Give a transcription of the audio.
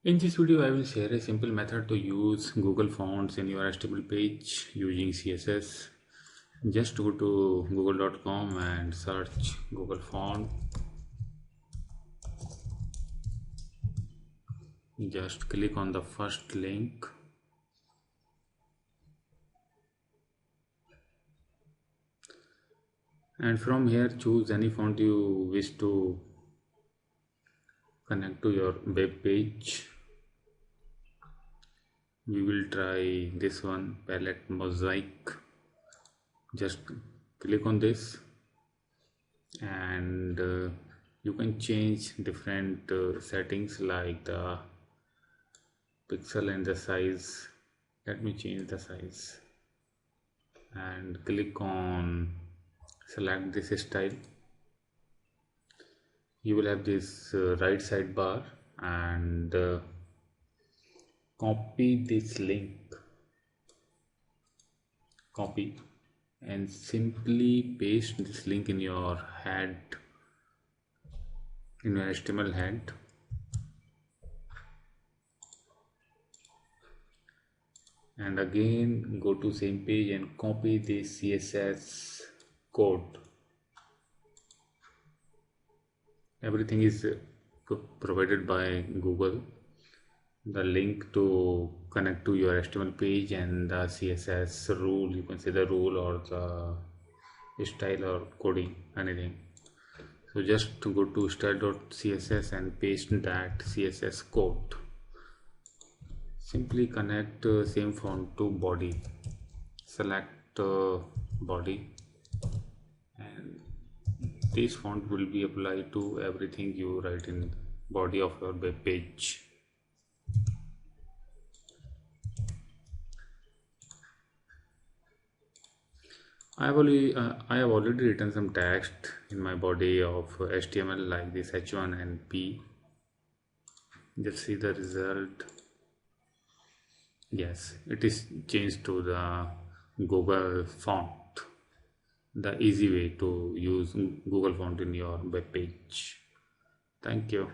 In this video, I will share a simple method to use Google Fonts in your HTML page using CSS. Just go to google.com and search Google Font. Just click on the first link. And from here, choose any font you wish to connect to your web page. We will try this one, palette mosaic. Just click on this and you can change different settings like the pixel and the size. Let me change the size and click on select this style. You will have this right sidebar and copy this link, copy and simply paste this link in your head, in your HTML head. And again go to same page and copy this CSS code. Everything is provided by Google. The link to connect to your HTML page and the CSS rule, you can say the rule or the style or coding, anything. So just to go to style.css and paste that CSS code. Simply connect same font to body, select body, and this font will be applied to everything you write in body of your web page. I have already written some text in my body of HTML like this H1 and P. Just see the result. Yes, it is changed to the Google font. The easy way to use Google font in your web page. Thank you.